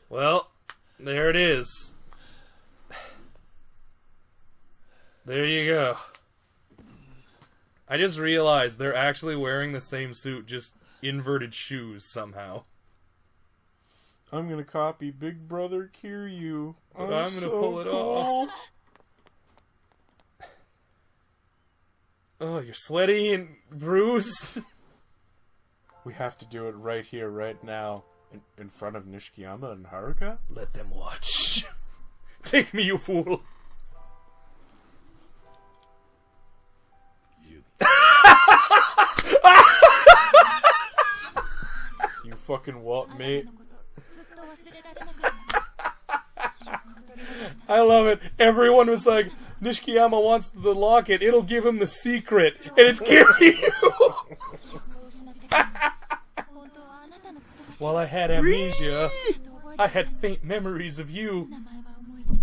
Well, there it is. There you go. I just realized they're actually wearing the same suit, just inverted shoes somehow. I'm gonna copy Big Brother Kiryu. But I'm gonna pull it off. Oh, you're sweaty and bruised. We have to do it right here, right now. In front of Nishikiyama and Haruka? Let them watch. Take me, you fool. You fucking what, mate? I love it. Everyone was like, Nishikiyama wants the locket. It'll give him the secret. And it's Kiryu. While I had amnesia, I had faint memories of you.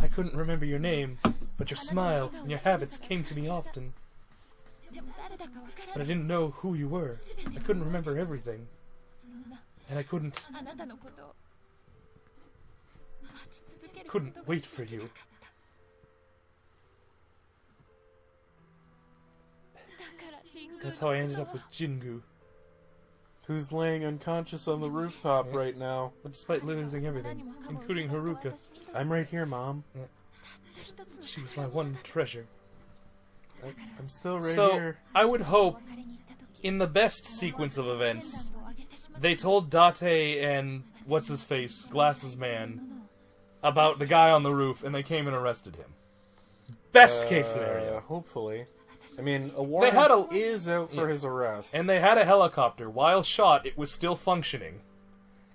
I couldn't remember your name, but your smile and your habits came to me often. But I didn't know who you were. I couldn't remember everything. And I couldn't wait for you. That's how I ended up with Jingu. Who's laying unconscious on the rooftop right now. But despite losing everything, including Haruka. I'm right here, Mom. Yeah. She was my one treasure. I'm still right So, here. I would hope, in the best sequence of events, they told Date and what's-his-face, Glasses Man, about the guy on the roof, and they came and arrested him. Best case scenario. Hopefully. I mean, a warrant is out for his arrest. And they had a helicopter. While shot, it was still functioning.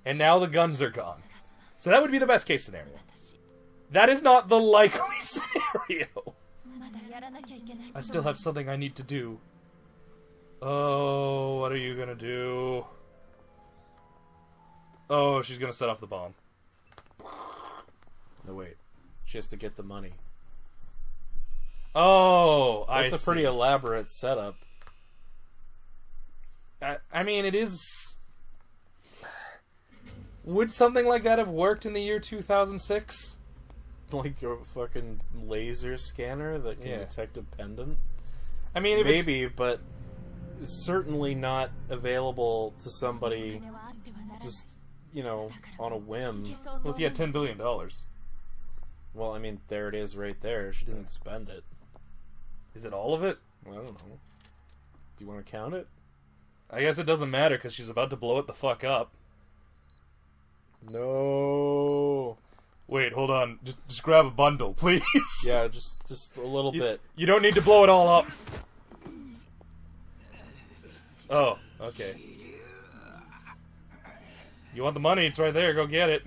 And now the guns are gone. So that would be the best case scenario. That is not the likely scenario. I still have something I need to do. Oh, what are you gonna do? Oh, she's gonna set off the bomb. No, wait. She has to get the money. Oh, I see. That's a pretty elaborate setup. I mean, it is... Would something like that have worked in the year 2006? Like a fucking laser scanner that can detect a pendant? I mean, if maybe, but certainly not available to somebody just, you know, on a whim. Well, if you had $10 billion. Well, I mean, there it is right there. She didn't spend it. Is it all of it? I don't know. Do you want to count it? I guess it doesn't matter, because she's about to blow it the fuck up. No. Wait, hold on. Just grab a bundle, please. Yeah, just a little bit. You don't need to blow it all up. Oh, okay. You want the money? It's right there. Go get it.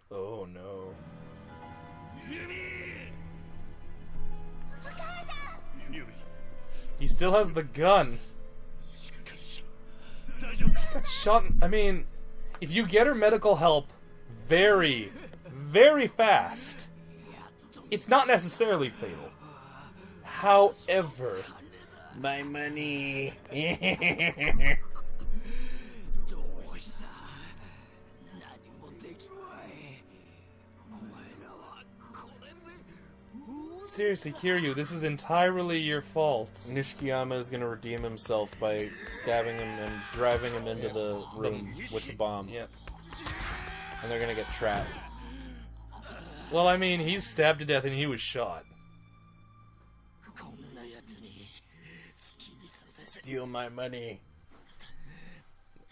Oh no. He still has the gun. Shot. I mean, if you get her medical help very, very fast, it's not necessarily fatal. However... My money. Seriously, Kiryu, this is entirely your fault. Nishikiyama is going to redeem himself by stabbing him and driving him into the room with the bomb. Yep. And they're going to get trapped. Well, I mean, he's stabbed to death and he was shot. Steal my money.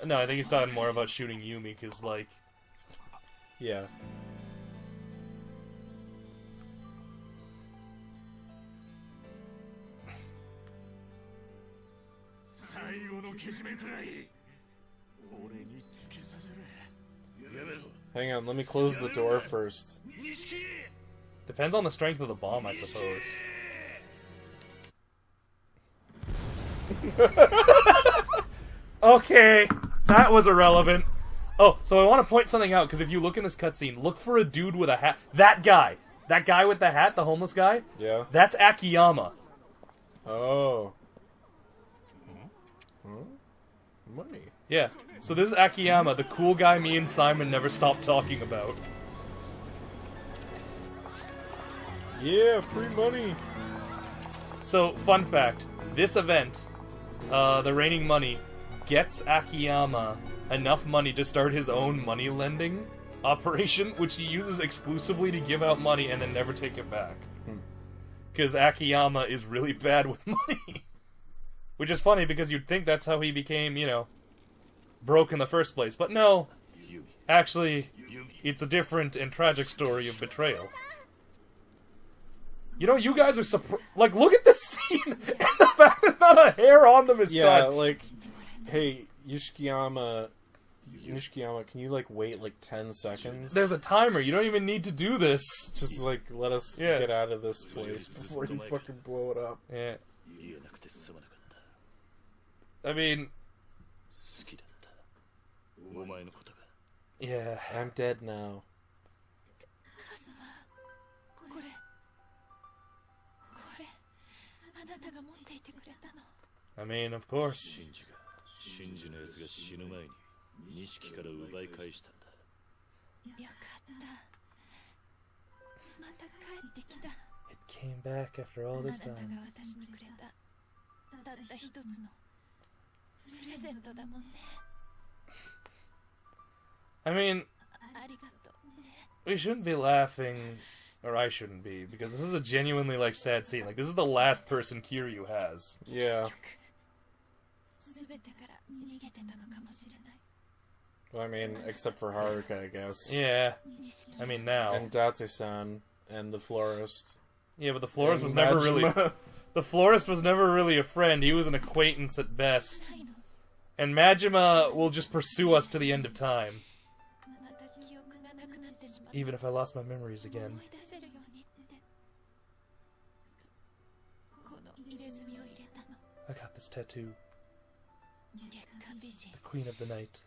No, I think he's talking more about shooting Yumi, because, like... Yeah. Hang on, let me close the door first. Depends on the strength of the bomb, I suppose. Okay, that was irrelevant. Oh, so I want to point something out, because if you look in this cutscene, look for a dude with a hat. That guy with the hat, the homeless guy, Yeah. that's Akiyama. Oh. Money. Yeah, so this is Akiyama, the cool guy me and Simon never stopped talking about. Yeah, free money. So, fun fact, this event, the Raining Money, gets Akiyama enough money to start his own money lending operation, which he uses exclusively to give out money and then never take it back. Because Akiyama is really bad with money. Which is funny, because you'd think that's how he became, you know, broke in the first place. But no, actually, it's a different and tragic story of betrayal. You know, you guys are like, look at this scene, and the fact that not a hair on them is touched. Yeah, like, hey, Nishikiyama, can you, like, wait, like, 10 seconds? There's a timer, you don't even need to do this. Just, like, let us get out of this place before you fucking blow it up. Yeah. I mean... Yeah. I'm dead now. I mean, of course. It came back after all this time. I mean, we shouldn't be laughing, or I shouldn't be, because this is a genuinely, like, sad scene. Like, this is the last person Kiryu has. Yeah. Well, I mean, except for Haruka, I guess. Yeah. I mean, now. And Date-san, and the florist. Yeah, but the florist was never really... The florist was never really a friend. He was an acquaintance at best. And Majima will just pursue us to the end of time. Even if I lost my memories again. I got this tattoo. The Queen of the Night.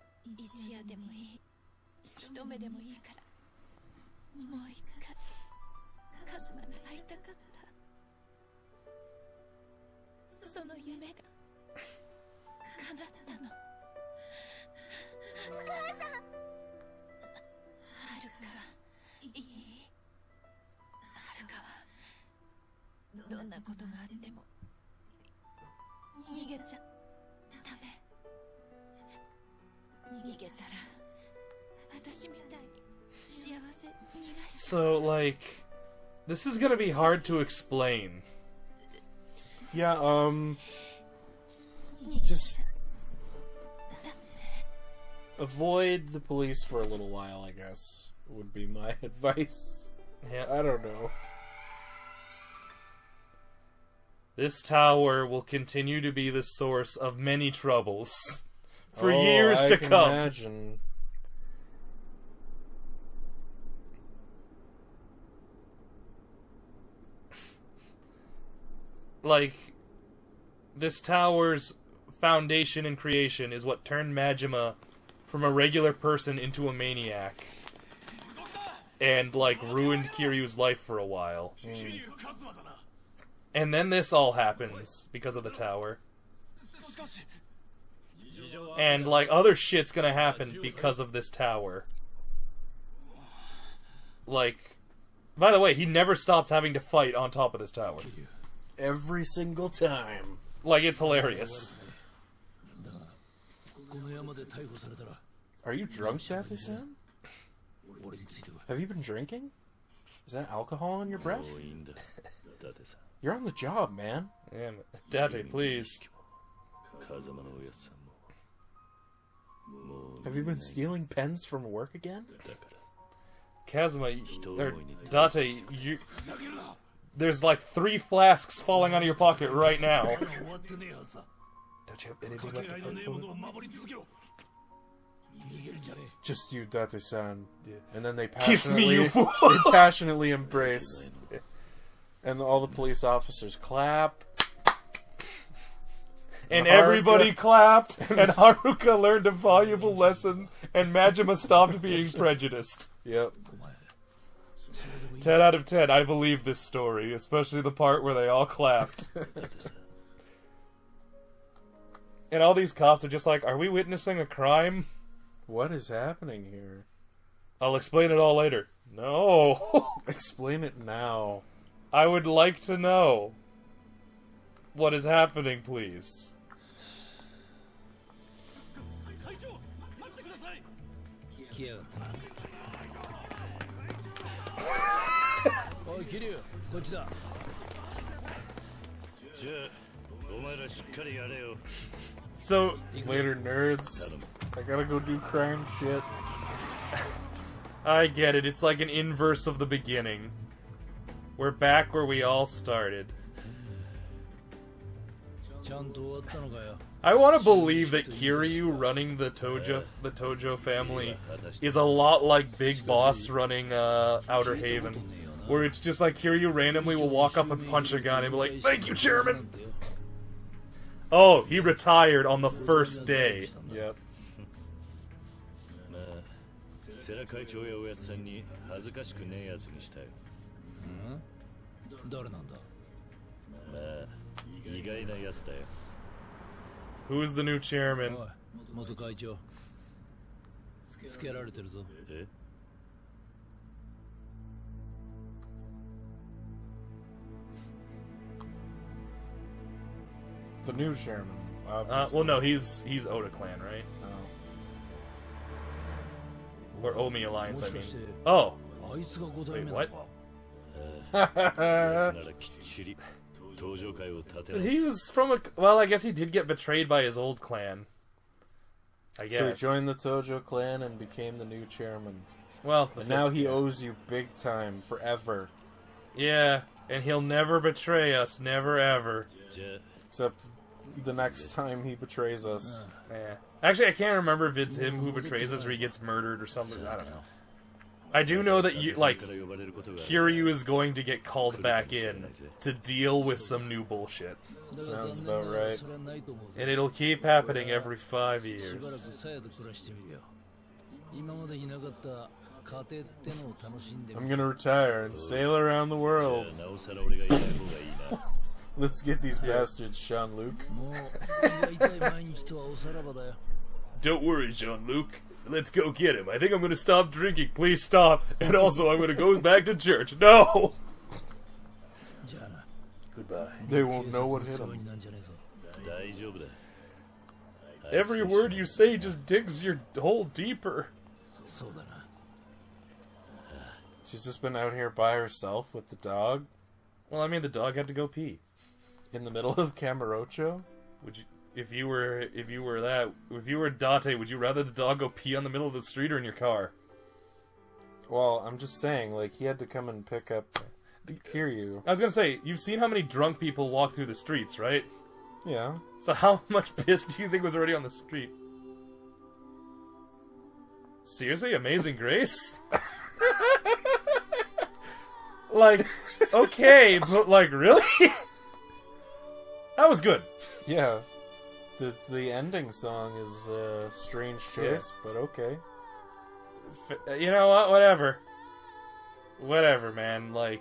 So, like, this is gonna be hard to explain. Yeah, just avoid the police for a little while, I guess, would be my advice. Yeah. I don't know. This tower will continue to be the source of many troubles for years to come. I can imagine. Like, this tower's foundation and creation is what turned Majima from a regular person into a maniac. And, like, ruined Kiryu's life for a while. And then this all happens because of the tower. And, like, other shit's gonna happen because of this tower. Like, by the way, he never stops having to fight on top of this tower. Every single time. Like, it's hilarious. Are you drunk, Date-san? Have you been drinking? Is that alcohol in your breath? You're on the job, man. Yeah, Date, please. Have you been stealing pens from work again? Kazuma, or Date, you... There's like 3 flasks falling out of your pocket right now. Don't you have anything left to fight for? Just you, Date-san. Yeah. And then they Kiss me, you fool! they passionately embrace. And all the police officers clap. And everybody clapped, and Haruka learned a valuable lesson, and Majima stopped being prejudiced. Yep. 10 out of 10, I believe this story, especially the part where they all clapped. And all these cops are just like, are we witnessing a crime? What is happening here? I'll explain it all later. No. Explain it now. I would like to know. What is happening, please? So, later, nerds. I gotta go do crime shit. I get it. It's like an inverse of the beginning. We're back where we all started. I want to believe that Kiryu running the Tojo family is a lot like Big Boss running Outer Haven, where it's just like Kiryu randomly will walk up and punch a guy and be like, "Thank you, Chairman." Oh, he retired on the first day. Yep. Who's the new chairman? The new chairman. Well, no, he's Oda Clan, right? Oh. Or Omi Alliance, I mean. Oh! Wait, what? He was from a... Well, I guess he did get betrayed by his old clan. I guess. So he joined the Tojo clan and became the new chairman. Well, and now he owes you big time, forever. Yeah, and he'll never betray us, never ever. Except the next time he betrays us. Yeah. Actually, I can't remember if it's him who betrays us or he gets murdered or something. I don't know. I do know that Kiryu is going to get called back in to deal with some new bullshit. Sounds about right. And it'll keep happening every 5 years. I'm gonna retire and sail around the world. Let's get these bastards, Jean-Luc. Don't worry, Jean-Luc. Let's go get him. I think I'm going to stop drinking. Please stop. And also, I'm going to go back to church. No! Goodbye. They won't know what hit him. Every word you say just digs your hole deeper. She's just been out here by herself with the dog. Well, I mean, the dog had to go pee. In the middle of Kamurocho? Would you... If you were Date, would you rather the dog go pee on the middle of the street or in your car? Well, I'm just saying, like, he had to come and pick up Kiryu. I was gonna say, you've seen how many drunk people walk through the streets, right? Yeah. So how much piss do you think was already on the street? Seriously? Amazing Grace? Like, okay, but like, really? That was good. Yeah. The ending song is a strange choice, but okay. You know what? Whatever. Whatever, man. Like,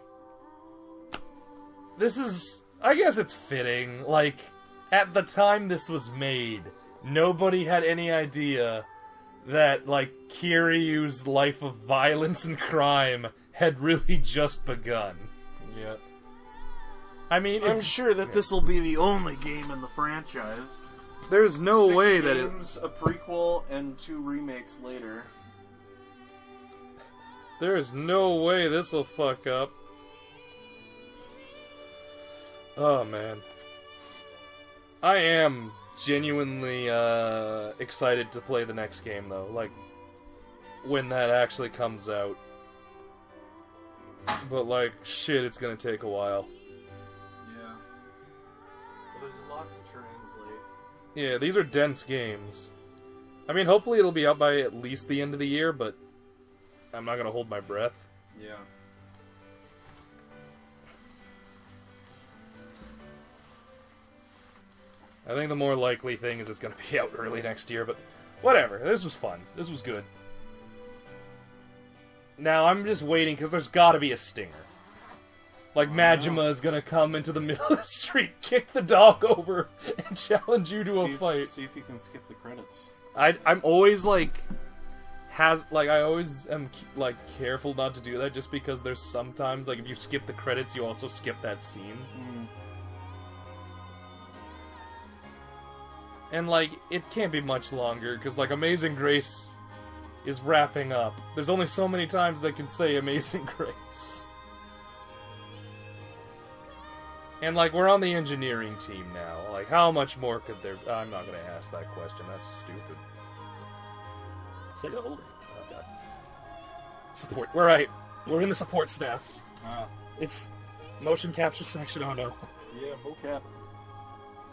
this is... I guess it's fitting. Like, at the time this was made, nobody had any idea that, like, Kiryu's life of violence and crime had really just begun. Yeah. I mean... I'm sure that this will be the only game in the franchise. There's no way that it... 6 games, a prequel, and 2 remakes later. There's no way this'll fuck up. Oh, man. I am genuinely excited to play the next game, though. Like, when that actually comes out. But, like, shit, it's gonna take a while. Yeah. Well, there's a lot to translate. Yeah, these are dense games. I mean, hopefully it'll be out by at least the end of the year, but I'm not gonna hold my breath. Yeah. I think the more likely thing is it's gonna be out early next year, but whatever. This was fun. This was good. Now I'm just waiting, because there's gotta be a stinger. Like, Majima is gonna come into the middle of the street, kick the dog over, and challenge you to a fight. See if you can skip the credits. I'm always, like... I always am, like, careful not to do that, just because there's sometimes, like, if you skip the credits, you also skip that scene. Mm. And, like, it can't be much longer, because, like, Amazing Grace is wrapping up. There's only so many times they can say Amazing Grace. And, like, we're on the engineering team now. Like, how much more could there... I'm not gonna ask that question. That's stupid. Sega Older. Oh, God. Support. We're right. We're in the support staff. It's motion capture section. Oh, no. Yeah, mocap.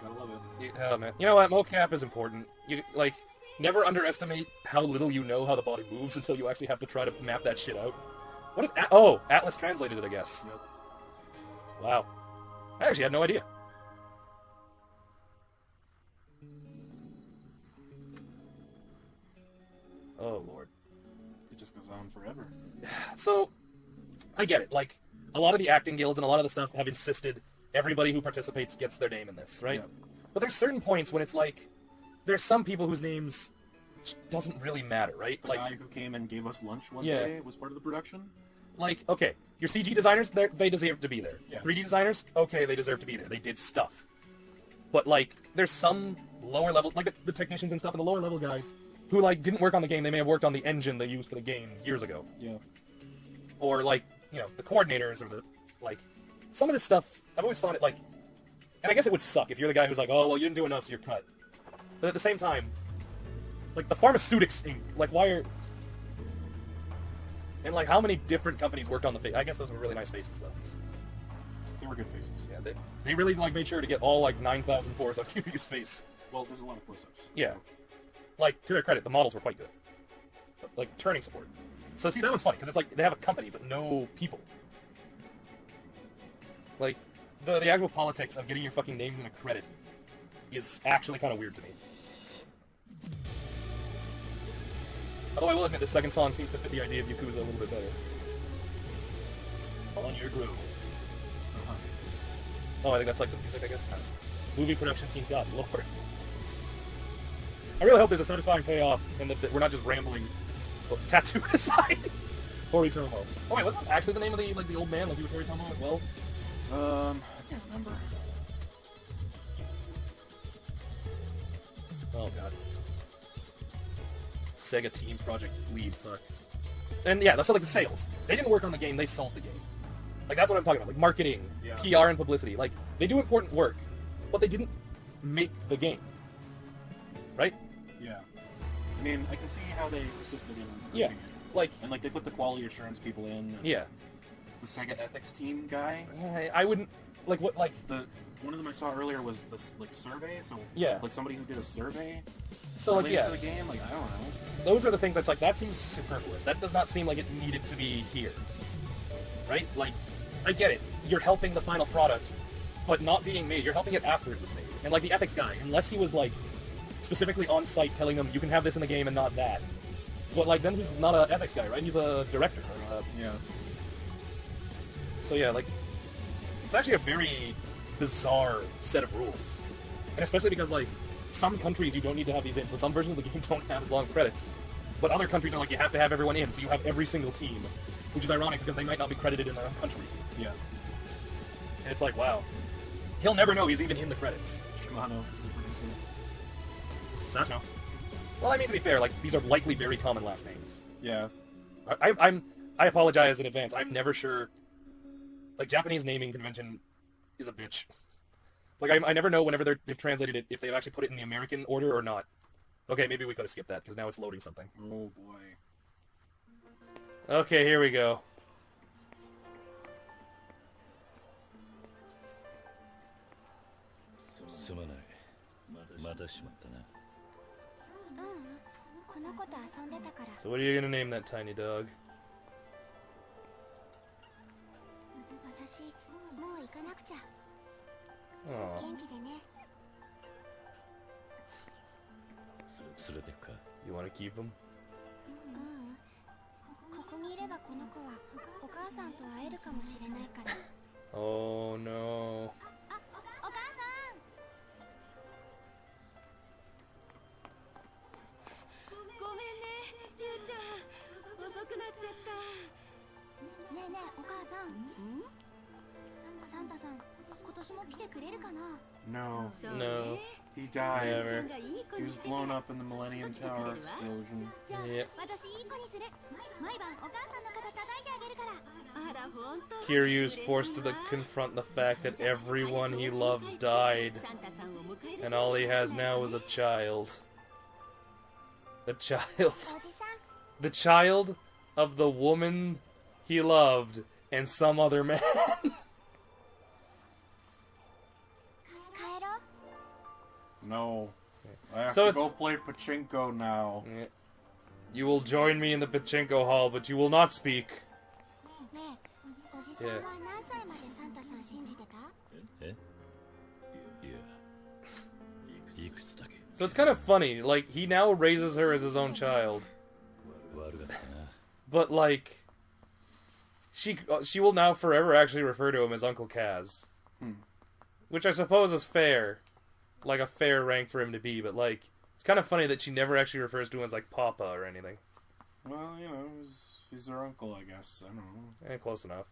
Gotta love it. Oh, man. You know what? Mocap is important. You, like, never underestimate how little you know how the body moves until you actually have to try to map that shit out. What did... Oh! Atlas translated it, I guess. Yep. Wow. I actually had no idea. Oh, Lord. It just goes on forever. So, I get it. Like, a lot of the acting guilds and a lot of the stuff have insisted everybody who participates gets their name in this, right? Yeah. But there's certain points when it's like, there's some people whose names doesn't really matter, right? The like, guy who came and gave us lunch one Yeah. day was part of the production? Like, okay, your CG designers, they deserve to be there. Yeah. 3D designers, okay, they deserve to be there. They did stuff. But, like, there's some lower level, like the technicians and stuff, and the lower level guys who, like, didn't work on the game. They may have worked on the engine they used for the game years ago. Yeah. Or, like, you know, the coordinators or the, like, some of this stuff, I've always thought it, like, and I guess it would suck if you're the guy who's like, oh, well, you didn't do enough, so you're cut. But at the same time, like, the pharmaceutics inc, like, why are... And, like, how many different companies worked on the face? I guess those were really nice faces, though. They were good faces. Yeah, they really, like, made sure to get all, like, 9,000 pores on Kiryu's face. Well, there's a lot of close-ups. Yeah. Like, to their credit, the models were quite good. But, like, turning support. So, see, that was funny, because it's like, they have a company, but no people. Like, the actual politics of getting your fucking name in a credit is actually kind of weird to me. Although I will admit, the second song seems to fit the idea of Yakuza a little bit better. On your groove. Oh, I think that's like the music, I guess. Movie production team, God lord. I really hope there's a satisfying payoff, and that we're not just rambling. Oh, tattoo design! Horitomo. Oh wait, wasn't that actually the name of the, like, the old man? Like, he was Horitomo as well? I can't remember. Oh, God. Sega Team Project Lead, fuck. And yeah, that's like the sales. They didn't work on the game, they sold the game. Like, that's what I'm talking about. Like, marketing, Yeah. PR, and publicity. Like, they do important work, but they didn't make the game. Right? Yeah. I mean, I can see how they assisted in Yeah. improving it. Like, And, like, they put the quality assurance people in. And yeah. The Sega ethics team guy. I wouldn't... Like, what, like... One of them I saw earlier was this, like, survey, so... Yeah. Like, somebody who did a survey So, like, related yeah. to the game, like, I don't know. Those are the things that's like, that seems superfluous. That does not seem like it needed to be here. Right? Like, I get it. You're helping the final product, but not being made. You're helping it after it was made. And, like, the ethics guy, unless he was, like, specifically on site telling them, you can have this in the game and not that. But, like, then he's not an ethics guy, right? He's a director. Yeah. So, yeah, like, it's actually a very bizarre set of rules. And especially because, like, some countries you don't need to have these in, so some versions of the game don't have as long credits. But other countries are like, you have to have everyone in, so you have every single team. Which is ironic because they might not be credited in their own country. Yeah. And it's like, wow. He'll never know he's even in the credits. Shimano is a producer. Sato. Well, I mean, to be fair, like, these are likely very common last names. Yeah. I apologize in advance. I'm never sure. Like, Japanese naming convention is a bitch. Like, I never know whenever they've translated it if they've actually put it in the American order or not. Okay, maybe we could have skipped that, because now it's loading something. Oh, boy. Okay, here we go. So what are you gonna name that tiny dog? Aww. You want to keep him? Oh no. No. No. He died. Never. He was blown up in the Millennium Tower explosion. Yep. Kiryu's forced to confront the fact that everyone he loves died, and all he has now is a child. The child of the woman he loved and some other man. No. I have So to go play pachinko now. You will join me in the pachinko hall, but you will not speak. Yeah. So it's kind of funny, like, he now raises her as his own child. But, like, she will now forever actually refer to him as Uncle Kaz. Which I suppose is fair. Like, a fair rank for him to be, but, like, it's kind of funny that she never actually refers to him as, like, Papa or anything. Well, you know, he's their uncle, I guess. I don't know. Close enough.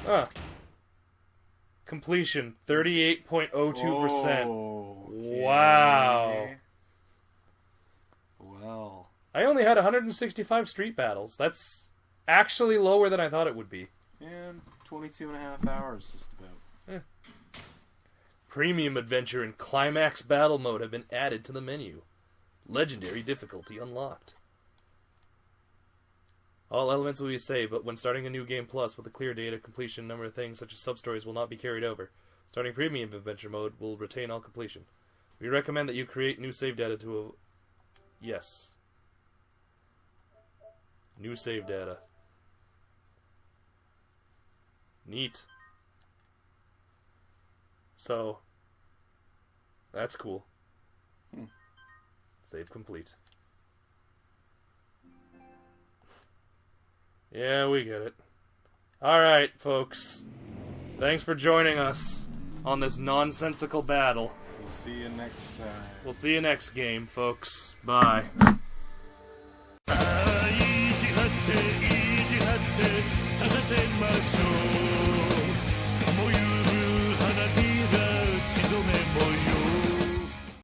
Ah. Completion, 38.02%. Okay. Wow. Well. I only had 165 street battles. That's actually lower than I thought it would be. And 22 and a half hours, just about. Premium Adventure and Climax Battle Mode have been added to the menu. Legendary difficulty unlocked. All elements will be saved, but when starting a new game plus with a clear data completion, number of things such as sub-stories will not be carried over. Starting Premium Adventure Mode will retain all completion. We recommend that you create new save data to Yes. New save data. Neat. So, that's cool. Save complete. Yeah, we get it. Alright, folks. Thanks for joining us on this nonsensical battle. We'll see you next time. We'll see you next game, folks. Bye.